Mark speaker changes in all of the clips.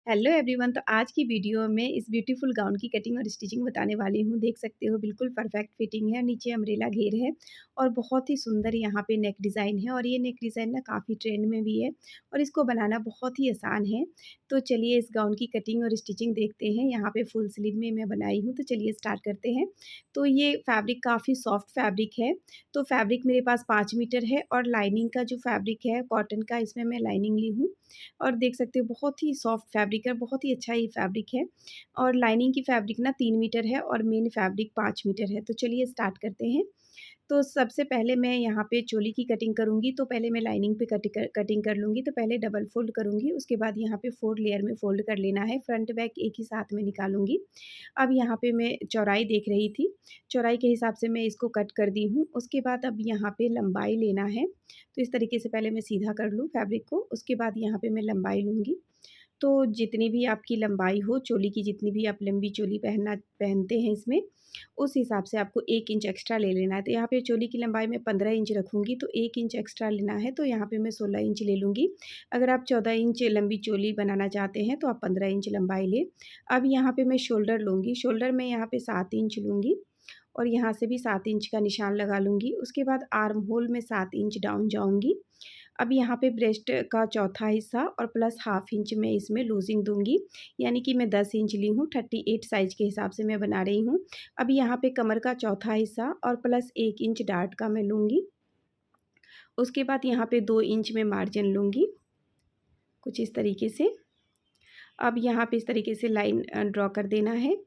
Speaker 1: Hello everyone. तो आज की वीडियो में इस ब्यूटीफुल गाउन की कटिंग और स्टिचिंग बताने वाली हूँ। देख सकते हो बिल्कुल परफेक्ट फिटिंग है, नीचे अम्ब्रेला घेर है और बहुत ही सुंदर यहाँ पे नेक डिज़ाइन है और ये नेक डिज़ाइन ना काफ़ी ट्रेंड में भी है और इसको बनाना बहुत ही आसान है। तो चलिए इस गाउन की कटिंग और स्टिचिंग देखते हैं। यहाँ पे फुल स्लीव में मैं बनाई हूँ, तो चलिए स्टार्ट करते हैं। तो ये फैब्रिक काफ़ी सॉफ्ट फैब्रिक है। तो फैब्रिक मेरे पास 5 मीटर है और लाइनिंग का जो फैब्रिक है कॉटन का, इसमें मैं लाइनिंग ली हूँ और देख सकते हो बहुत ही सॉफ्ट फैब्रिक है, बहुत ही अच्छा ये फैब्रिक है। और लाइनिंग की फैब्रिक ना 3 मीटर है और मेन फैब्रिक 5 मीटर है। तो चलिए स्टार्ट करते हैं। तो सबसे पहले मैं यहाँ पे चोली की कटिंग करूँगी, तो पहले मैं लाइनिंग पे कटिंग कर लूँगी। तो पहले डबल फ़ोल्ड करूँगी, उसके बाद यहाँ पे 4 लेयर में फ़ोल्ड कर लेना है। फ्रंट बैक एक ही साथ में निकालूँगी। अब यहाँ पे मैं चौड़ाई देख रही थी, चौड़ाई के हिसाब से मैं इसको कट कर दी हूँ। उसके बाद अब यहाँ पे लंबाई लेना है, तो इस तरीके से पहले मैं सीधा कर लूँ फैब्रिक को, उसके बाद यहाँ पे मैं लंबाई लूँगी। तो जितनी भी आपकी लंबाई हो चोली की, जितनी भी आप लंबी चोली पहनते हैं इसमें, उस हिसाब से आपको 1 इंच एक्स्ट्रा ले लेना है। तो यहाँ पे चोली की लंबाई मैं 15 इंच रखूँगी, तो 1 इंच एक्स्ट्रा लेना है, तो यहाँ पे मैं 16 इंच ले लूँगी। अगर आप 14 इंच लंबी चोली बनाना चाहते हैं, तो आप 15 इंच लंबाई लें। अब यहाँ पे मैं शोल्डर लूँगी, शोल्डर मैं यहाँ पे 7 इंच लूँगी और यहाँ से भी 7 इंच का निशान लगा लूँगी। उसके बाद आर्म होल में 7 इंच डाउन जाऊँगी। अब यहाँ पे ब्रेस्ट का चौथा हिस्सा और प्लस हाफ इंच में इसमें लूज़िंग दूँगी, यानी कि मैं 10 इंच ली हूँ, 38 साइज़ के हिसाब से मैं बना रही हूँ। अब यहाँ पे कमर का चौथा हिस्सा और प्लस 1 इंच डार्ट का मैं लूँगी। उसके बाद यहाँ पे 2 इंच में मार्जिन लूँगी, कुछ इस तरीके से। अब यहाँ पे इस तरीके से लाइन ड्रॉ कर देना है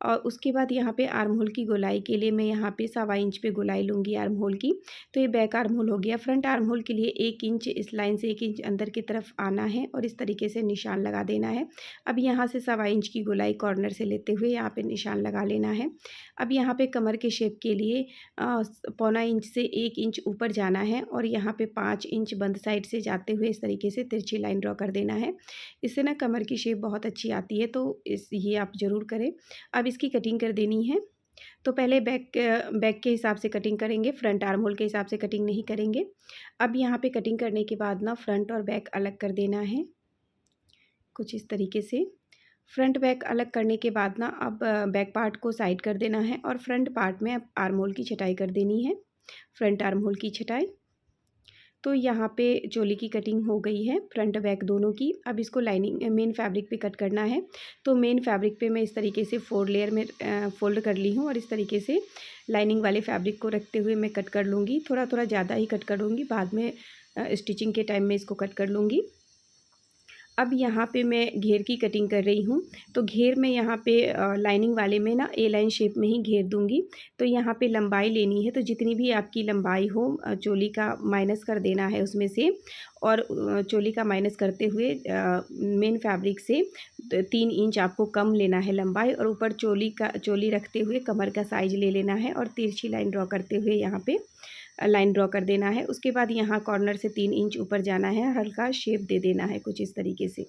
Speaker 1: और उसके बाद यहाँ पे आर्म होल की गोलाई के लिए मैं यहाँ पे 1.25 इंच पे गोलाई लूँगी आर्म होल की। तो ये बैक आर्म होल हो गया। फ्रंट आर्म होल के लिए 1 इंच, इस लाइन से 1 इंच अंदर की तरफ आना है और इस तरीके से निशान लगा देना है। अब यहाँ से 1.25 इंच की गोलाई कॉर्नर से लेते हुए यहाँ पे निशान लगा लेना है। अब यहाँ पे कमर के शेप के लिए 1.25 इंच से 1 इंच ऊपर जाना है और यहाँ पे 5 इंच बंद साइड से जाते हुए इस तरीके से तिरछी लाइन ड्रॉ कर देना है। इससे ना कमर की शेप बहुत अच्छी आती है, तो ये आप ज़रूर करें। अब इसकी कटिंग कर देनी है। तो पहले बैक के हिसाब से कटिंग करेंगे, फ्रंट आर्म होल के हिसाब से कटिंग नहीं करेंगे। अब यहाँ पे कटिंग करने के बाद ना फ्रंट और बैक अलग कर देना है, कुछ इस तरीके से। फ्रंट बैक अलग करने के बाद ना अब बैक पार्ट को साइड कर देना है और फ्रंट पार्ट में अब आर्म होल की छटाई कर देनी है, फ्रंट आर्म होल की छटाई। तो यहाँ पे चोली की कटिंग हो गई है फ्रंट बैक दोनों की। अब इसको लाइनिंग मेन फैब्रिक पे कट करना है। तो मेन फैब्रिक पे मैं इस तरीके से 4 लेयर में फ़ोल्ड कर ली हूँ और इस तरीके से लाइनिंग वाले फैब्रिक को रखते हुए मैं कट कर लूँगी। थोड़ा थोड़ा ज़्यादा ही कट करूँगी, बाद में स्टिचिंग के टाइम में इसको कट कर लूँगी। अब यहाँ पे मैं घेर की कटिंग कर रही हूँ। तो घेर में यहाँ पे लाइनिंग वाले में ना ए लाइन शेप में ही घेर दूँगी। तो यहाँ पे लंबाई लेनी है, तो जितनी भी आपकी लंबाई हो चोली का माइनस कर देना है उसमें से और चोली का माइनस करते हुए मेन फैब्रिक से 3 इंच आपको कम लेना है लंबाई और ऊपर चोली रखते हुए कमर का साइज़ ले लेना है और तिरछी लाइन ड्रॉ करते हुए यहाँ पे लाइन ड्रॉ कर देना है। उसके बाद यहाँ कॉर्नर से 3 इंच ऊपर जाना है, हल्का शेप दे देना है कुछ इस तरीके से।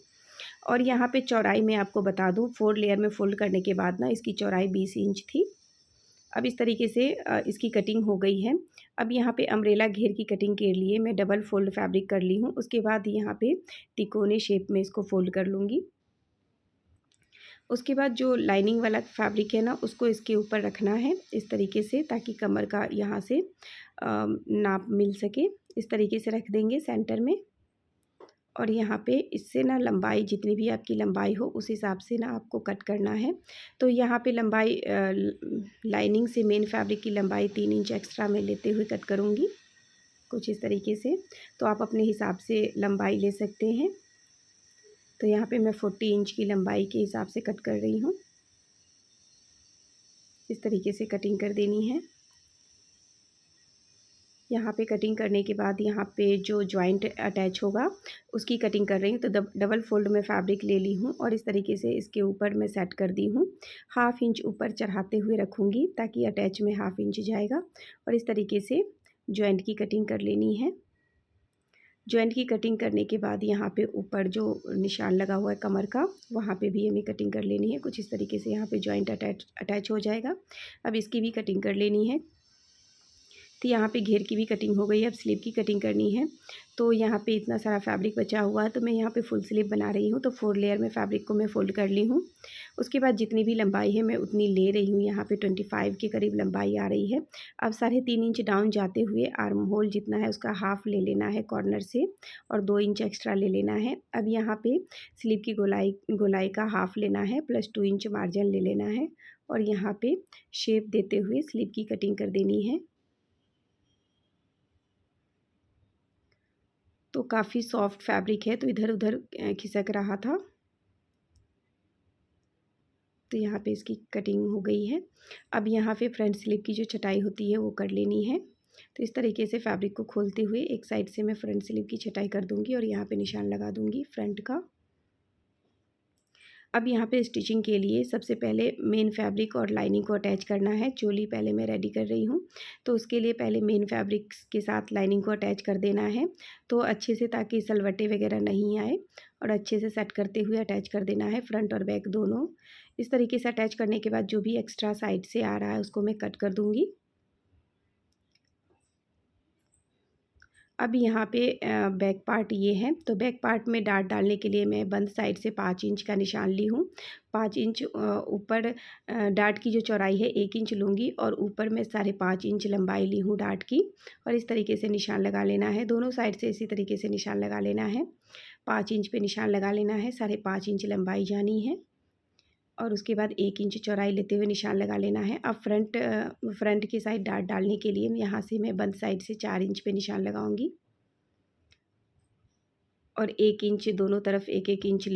Speaker 1: और यहाँ पे चौड़ाई मैं आपको बता दूँ, 4 लेयर में फ़ोल्ड करने के बाद ना इसकी चौड़ाई 20 इंच थी। अब इस तरीके से इसकी कटिंग हो गई है। अब यहाँ पे अम्ब्रेला घेर की कटिंग के लिए मैं डबल फ़ोल्ड फैब्रिक कर ली हूँ। उसके बाद यहाँ पे तिकोने शेप में इसको फ़ोल्ड कर लूँगी। उसके बाद जो लाइनिंग वाला फैब्रिक है ना, उसको इसके ऊपर रखना है इस तरीके से, ताकि कमर का यहाँ से नाप मिल सके। इस तरीके से रख देंगे सेंटर में और यहाँ पे इससे ना लंबाई, जितनी भी आपकी लंबाई हो उस हिसाब से ना आपको कट करना है। तो यहाँ पे लंबाई लाइनिंग से मेन फैब्रिक की लंबाई 3 इंच एक्स्ट्रा में लेते हुए कट करूँगी, कुछ इस तरीके से। तो आप अपने हिसाब से लंबाई ले सकते हैं। तो यहाँ पे मैं 40 इंच की लंबाई के हिसाब से कट कर रही हूँ। इस तरीके से कटिंग कर देनी है। यहाँ पे कटिंग करने के बाद यहाँ पे जो जॉइंट अटैच होगा उसकी कटिंग कर रही हूँ। तो डबल फोल्ड में फैब्रिक ले ली हूँ और इस तरीके से इसके ऊपर मैं सेट कर दी हूँ। हाफ इंच ऊपर चढ़ाते हुए रखूँगी ताकि अटैच में हाफ इंच जाएगा और इस तरीके से जॉइंट की कटिंग कर लेनी है। जॉइंट की कटिंग करने के बाद यहाँ पे ऊपर जो निशान लगा हुआ है कमर का, वहाँ पे भी हमें कटिंग कर लेनी है। कुछ इस तरीके से यहाँ पे जॉइंट अटैच हो जाएगा। अब इसकी भी कटिंग कर लेनी है। तो यहाँ पे घेर की भी कटिंग हो गई है, अब स्लीव की कटिंग करनी है। तो यहाँ पे इतना सारा फैब्रिक बचा हुआ है, तो मैं यहाँ पे फुल स्लीव बना रही हूँ। तो 4 लेयर में फैब्रिक को मैं फ़ोल्ड कर ली हूँ। उसके बाद जितनी भी लंबाई है मैं उतनी ले रही हूँ, यहाँ पे 25 के करीब लंबाई आ रही है। अब 3.5 इंच डाउन जाते हुए आर्म होल जितना है उसका हाफ़ ले लेना है कॉर्नर से, और 2 इंच एक्स्ट्रा ले लेना है। अब यहाँ पे स्लीव की गोलाई का हाफ़ लेना है, प्लस 2 इंच मार्जिन ले लेना है, और यहाँ पे शेप देते हुए स्लीव की कटिंग कर देनी है। तो काफ़ी सॉफ्ट फैब्रिक है, तो इधर-उधर खिसक रहा था। तो यहाँ पे इसकी कटिंग हो गई है। अब यहाँ पे फ्रंट स्लीव की जो छटाई होती है वो कर लेनी है। तो इस तरीके से फैब्रिक को खोलते हुए एक साइड से मैं फ्रंट स्लीव की छटाई कर दूँगी और यहाँ पे निशान लगा दूँगी फ्रंट का। अब यहाँ पे स्टिचिंग के लिए सबसे पहले मेन फैब्रिक और लाइनिंग को अटैच करना है। चोली पहले मैं रेडी कर रही हूँ, तो उसके लिए पहले मेन फैब्रिक्स के साथ लाइनिंग को अटैच कर देना है। तो अच्छे से, ताकि सलवटें वगैरह नहीं आए, और अच्छे से सेट करते हुए अटैच कर देना है फ्रंट और बैक दोनों। इस तरीके से अटैच करने के बाद जो भी एक्स्ट्रा साइड से आ रहा है उसको मैं कट कर दूँगी। अब यहाँ पे बैक पार्ट ये है, तो बैक पार्ट में डार्ट डालने के लिए मैं बंद साइड से 5 इंच का निशान ली हूँ। 5 इंच ऊपर डार्ट की जो चौड़ाई है 1 इंच लूँगी, और ऊपर मैं 5.5 इंच लंबाई ली हूँ डार्ट की, और इस तरीके से निशान लगा लेना है। दोनों साइड से इसी तरीके से निशान लगा लेना है। 5 इंच पे निशान लगा लेना है, 5.5 इंच लंबाई जानी है, और उसके बाद 1 इंच चौड़ाई लेते हुए निशान लगा लेना है। अब फ्रंट की साइड डार्ट डालने के लिए यहाँ से मैं बंद साइड से 4 इंच पे निशान लगाऊंगी, और 1 इंच दोनों तरफ 1-1 इंच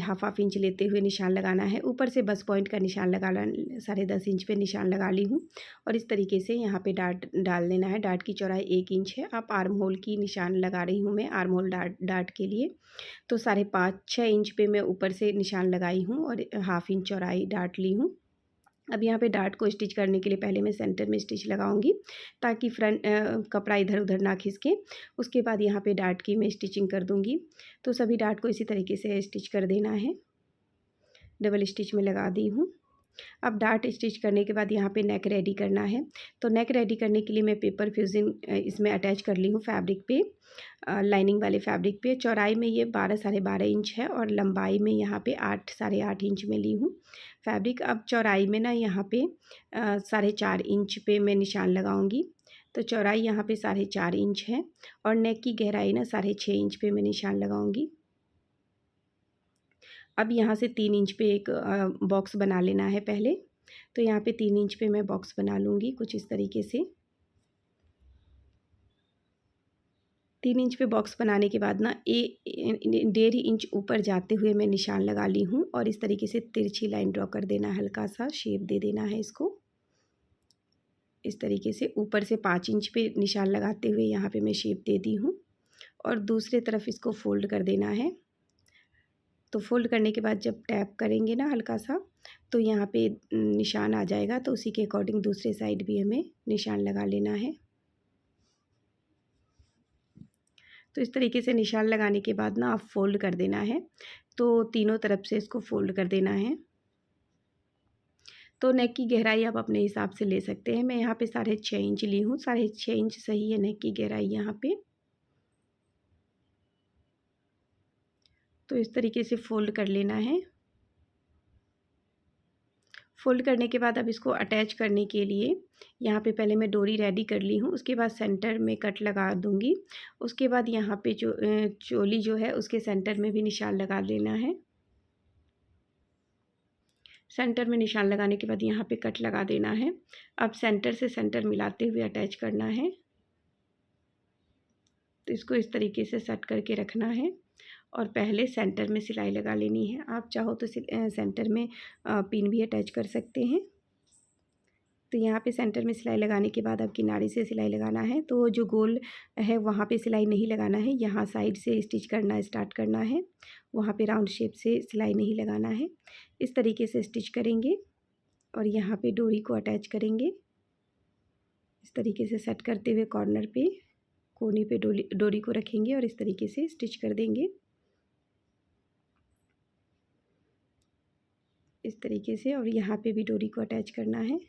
Speaker 1: हाफ इंच लेते हुए निशान लगाना है। ऊपर से बस पॉइंट का निशान लगा 10.5 इंच पे निशान लगा ली हूँ, और इस तरीके से यहाँ पे डार्ट डाल देना है। डार्ट की चौड़ाई 1 इंच है। अब आर्म होल की निशान लगा रही हूँ मैं, आर्म होल डार्ट के लिए। तो 5.5-6 इंच पे मैं ऊपर से निशान लगाई हूँ, और हाफ इंच चौड़ाई डार्ट ली हूँ। अब यहाँ पे डार्ट को स्टिच करने के लिए पहले मैं सेंटर में स्टिच लगाऊंगी, ताकि कपड़ा इधर उधर ना खिसके। उसके बाद यहाँ पे डार्ट की मैं स्टिचिंग कर दूंगी। तो सभी डार्ट को इसी तरीके से स्टिच कर देना है। डबल स्टिच में लगा दी हूँ। अब डार्ट स्टिच करने के बाद यहाँ पे नेक रेडी करना है। तो नेक रेडी करने के लिए मैं पेपर फ्यूजिंग इसमें अटैच कर ली हूँ फैब्रिक पे, लाइनिंग वाले फैब्रिक पे। चौड़ाई में ये 12-12.5 इंच है, और लंबाई में यहाँ पे 8-8.5 इंच में ली हूँ फैब्रिक। अब चौड़ाई में ना यहाँ पे 4.5 इंच पे मैं निशान लगाऊंगी। तो चौड़ाई यहाँ पे 4.5 इंच है, और नेक की गहराई ना 6.5 इंच पे मैं निशान लगाऊंगी। अब यहाँ से 3 इंच पे एक बॉक्स बना लेना है पहले। तो यहाँ पे 3 इंच पे मैं बॉक्स बना लूँगी कुछ इस तरीके से। 3 इंच पे बॉक्स बनाने के बाद ना 1.5 इंच ऊपर जाते हुए मैं निशान लगा ली हूँ, और इस तरीके से तिरछी लाइन ड्रॉ कर देना, हल्का सा शेप दे देना है इसको। इस तरीके से ऊपर से 5 इंच पे निशान लगाते हुए यहाँ पे मैं शेप दे दी हूँ, और दूसरे तरफ इसको फ़ोल्ड कर देना है। तो फ़ोल्ड करने के बाद जब टैप करेंगे ना हल्का सा, तो यहाँ पे निशान आ जाएगा। तो उसी के अकॉर्डिंग दूसरे साइड भी हमें निशान लगा लेना है। तो इस तरीके से निशान लगाने के बाद ना आप फ़ोल्ड कर देना है। तो तीनों तरफ से इसको फ़ोल्ड कर देना है। तो नेक की गहराई आप अपने हिसाब से ले सकते हैं। मैं यहाँ पे 6.5 इंच ली हूँ, 6.5 इंच सही है नेक की गहराई यहाँ पे। तो इस तरीके से फ़ोल्ड कर लेना है। फ़ोल्ड करने के बाद अब इसको अटैच करने के लिए यहाँ पे पहले मैं डोरी रेडी कर ली हूँ। उसके बाद सेंटर में कट लगा दूँगी। उसके बाद यहाँ पे चोली जो है उसके सेंटर में भी निशान लगा लेना है। सेंटर में निशान लगाने के बाद यहाँ पे कट लगा देना है। अब सेंटर से सेंटर मिलाते हुए अटैच करना है। तो इसको इस तरीके से सेट करके रखना है, और पहले सेंटर में सिलाई लगा लेनी है। आप चाहो तो सेंटर में पिन भी अटैच कर सकते हैं। तो यहाँ पे सेंटर में सिलाई लगाने के बाद अब किनारे से सिलाई लगाना है। तो जो गोल है वहाँ पे सिलाई नहीं लगाना है, यहाँ साइड से स्टिच करना स्टार्ट करना है। वहाँ पे राउंड शेप से सिलाई नहीं लगाना है। इस तरीके से स्टिच करेंगे, और यहाँ पे डोरी को अटैच करेंगे। इस तरीके से सेट करते हुए कॉर्नर पे कोने पे डोरी को रखेंगे, और इस तरीके से स्टिच कर देंगे। इस तरीके से, और यहाँ पे भी डोरी को अटैच करना है,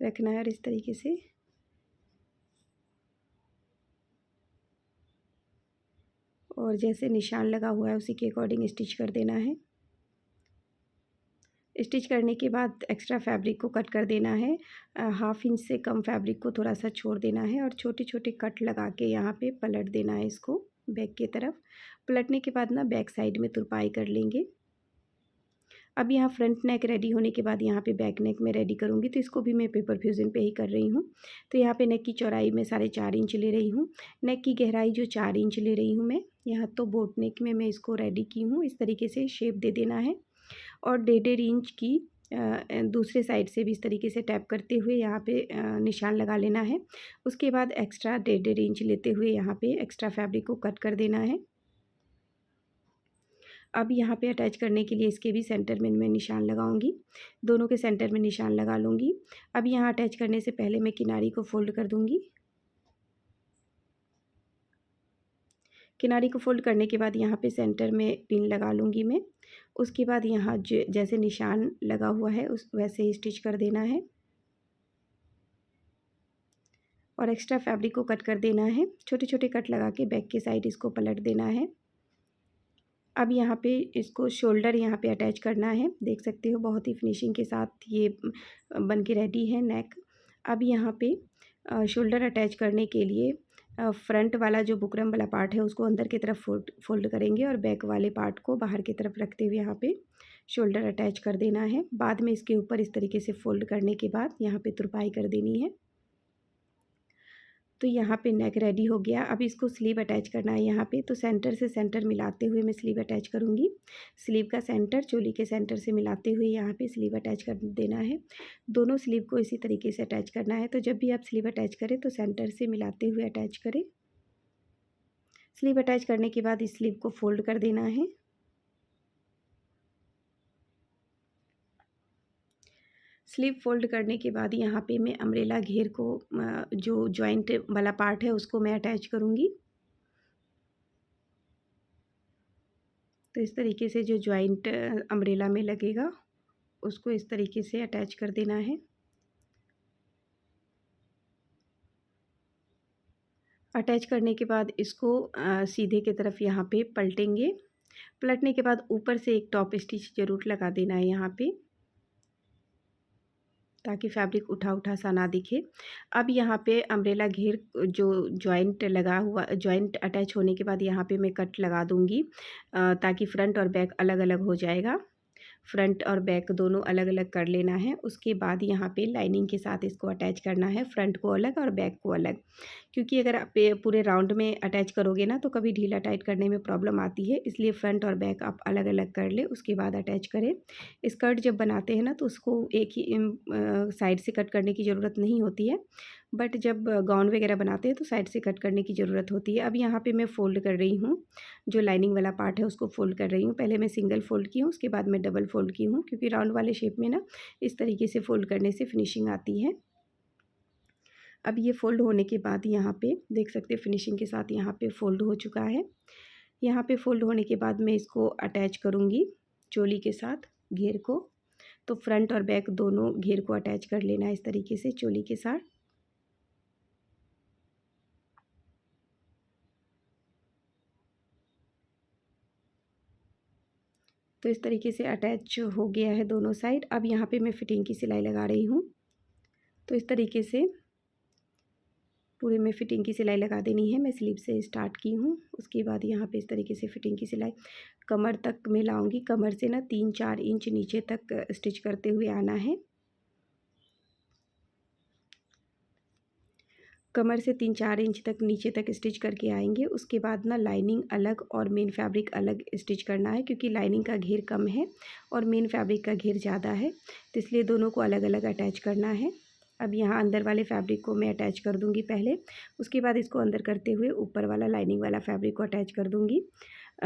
Speaker 1: रखना है, और इस तरीके से और जैसे निशान लगा हुआ है उसी के अकॉर्डिंग स्टिच कर देना है। स्टिच करने के बाद एक्स्ट्रा फैब्रिक को कट कर देना है। हाफ इंच से कम फैब्रिक को थोड़ा सा छोड़ देना है और छोटे-छोटे कट लगा के यहाँ पे पलट देना है इसको बैक की तरफ। पलटने के बाद ना बैक साइड में तुरपाई कर लेंगे। अब यहाँ फ्रंट नेक रेडी होने के बाद यहाँ पे बैक नेक में रेडी करूँगी, तो इसको भी मैं पेपर फ्यूज़न पे ही कर रही हूँ। तो यहाँ पे नेक की चौड़ाई मैं 4.5 इंच ले रही हूँ। नेक की गहराई जो 4 इंच ले रही हूँ मैं, यहाँ तो बोट नेक में मैं इसको रेडी की हूँ। इस तरीके से शेप दे देना है और 1.5 इंच की दूसरे साइड से भी इस तरीके से टैप करते हुए यहाँ पे निशान लगा लेना है। उसके बाद एक्स्ट्रा 1.5 इंच लेते हुए यहाँ पे एक्स्ट्रा फैब्रिक को कट कर देना है। अब यहाँ पे अटैच करने के लिए इसके भी सेंटर में मैं निशान लगाऊंगी। दोनों के सेंटर में निशान लगा लूँगी। अब यहाँ अटैच करने से पहले मैं किनारी को फ़ोल्ड कर दूँगी। किनारी को फ़ोल्ड करने के बाद यहाँ पे सेंटर में पिन लगा लूँगी मैं। उसके बाद यहाँ जैसे निशान लगा हुआ है उस वैसे ही स्टिच कर देना है और एक्स्ट्रा फैब्रिक को कट कर देना है। छोटे-छोटे कट लगा के बैक की साइड इसको पलट देना है। अब यहाँ पे इसको शोल्डर यहाँ पे अटैच करना है। देख सकते हो बहुत ही फिनिशिंग के साथ ये बन के रेडी है नेक। अब यहाँ पे शोल्डर अटैच करने के लिए फ्रंट वाला जो बुकरम वाला पार्ट है उसको अंदर की तरफ फोल्ड करेंगे और बैक वाले पार्ट को बाहर की तरफ रखते हुए यहाँ पे शोल्डर अटैच कर देना है। बाद में इसके ऊपर इस तरीके से फोल्ड करने के बाद यहाँ पे तुरपाई कर देनी है। तो यहाँ पे नेक रेडी हो गया। अब इसको स्लीव अटैच करना है यहाँ पे, तो सेंटर से सेंटर मिलाते हुए मैं स्लीव अटैच करूँगी। स्लीव का सेंटर चोली के सेंटर से मिलाते हुए यहाँ पे स्लीव अटैच कर देना है। दोनों स्लीव को इसी तरीके से अटैच करना है। तो जब भी आप स्लीव अटैच करें तो सेंटर से मिलाते हुए अटैच करें। स्लीव अटैच करने के बाद इस स्लीव को फोल्ड कर देना है। स्लीव फोल्ड करने के बाद यहाँ पे मैं अम्ब्रेला घेर को जो जॉइंट वाला पार्ट है उसको मैं अटैच करूँगी। तो इस तरीके से जो जॉइंट अम्ब्रेला में लगेगा उसको इस तरीके से अटैच कर देना है। अटैच करने के बाद इसको सीधे की तरफ यहाँ पे पलटेंगे। पलटने के बाद ऊपर से एक टॉप स्टिच ज़रूर लगा देना है यहाँ पे, ताकि फैब्रिक उठा सा ना दिखे। अब यहाँ पे अम्ब्रेला घेर जो जॉइंट लगा हुआ जॉइंट अटैच होने के बाद यहाँ पे मैं कट लगा दूँगी, ताकि फ्रंट और बैक अलग-अलग हो जाएगा। फ्रंट और बैक दोनों अलग-अलग कर लेना है। उसके बाद यहाँ पे लाइनिंग के साथ इसको अटैच करना है, फ्रंट को अलग और बैक को अलग। क्योंकि अगर आप पूरे राउंड में अटैच करोगे ना तो कभी ढीला टाइट करने में प्रॉब्लम आती है, इसलिए फ्रंट और बैक आप अलग-अलग कर लें, उसके बाद अटैच करें। स्कर्ट जब बनाते हैं ना तो उसको एक ही साइड से कट करने की ज़रूरत नहीं होती है, बट जब गाउन वगैरह बनाते हैं तो साइड से कट करने की ज़रूरत होती है। अब यहाँ पे मैं फ़ोल्ड कर रही हूँ, जो लाइनिंग वाला पार्ट है उसको फ़ोल्ड कर रही हूँ। पहले मैं सिंगल फ़ोल्ड की हूँ, उसके बाद मैं डबल फ़ोल्ड की हूँ, क्योंकि राउंड वाले शेप में ना इस तरीके से फ़ोल्ड करने से फिनिशिंग आती है। अब ये फ़ोल्ड होने के बाद यहाँ पे देख सकते हैं फिनिशिंग के साथ यहाँ पे फ़ोल्ड हो चुका है। यहाँ पे फ़ोल्ड होने के बाद मैं इसको अटैच करूँगी चोली के साथ घेर को। तो फ्रंट और बैक दोनों घेर को अटैच कर लेना है इस तरीके से चोली के साथ। तो इस तरीके से अटैच हो गया है दोनों साइड। अब यहाँ पे मैं फिटिंग की सिलाई लगा रही हूँ। तो इस तरीके से पूरे में फ़िटिंग की सिलाई लगा देनी है। मैं स्लीव से स्टार्ट की हूँ, उसके बाद यहाँ पे इस तरीके से फ़िटिंग की सिलाई कमर तक मैं लाऊँगी। कमर से ना 3-4 इंच नीचे तक स्टिच करते हुए आना है। कमर से 3-4 इंच तक नीचे तक स्टिच करके आएँगे। उसके बाद ना लाइनिंग अलग और मेन फैब्रिक अलग स्टिच करना है, क्योंकि लाइनिंग का घेर कम है और मेन फैब्रिक का घेर ज़्यादा है, तो इसलिए दोनों को अलग-अलग अटैच करना है। अब यहाँ अंदर वाले फैब्रिक को मैं अटैच कर दूँगी पहले, उसके बाद इसको अंदर करते हुए ऊपर वाला लाइनिंग वाला फैब्रिक को अटैच कर दूँगी।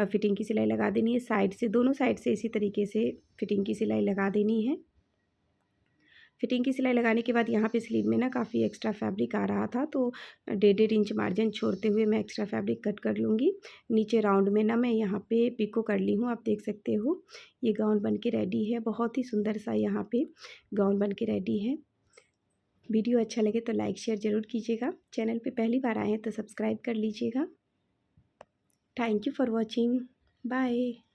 Speaker 1: फिटिंग की सिलाई लगा देनी है साइड से, दोनों साइड से इसी तरीके से फिटिंग की सिलाई लगा देनी है। फिटिंग की सिलाई लगाने के बाद यहाँ पे स्लीव में ना काफ़ी एक्स्ट्रा फैब्रिक आ रहा था, तो 1.5 इंच मार्जिन छोड़ते हुए मैं एक्स्ट्रा फैब्रिक कट कर लूँगी। नीचे राउंड में ना मैं यहाँ पे पिको कर ली हूँ, आप देख सकते हो। ये गाउन बन के रेडी है, बहुत ही सुंदर सा यहाँ पे गाउन बन के रेडी है। वीडियो अच्छा लगे तो लाइक शेयर ज़रूर कीजिएगा। चैनल पे पहली बार आए हैं तो सब्सक्राइब कर लीजिएगा। Thank you for watching. Bye.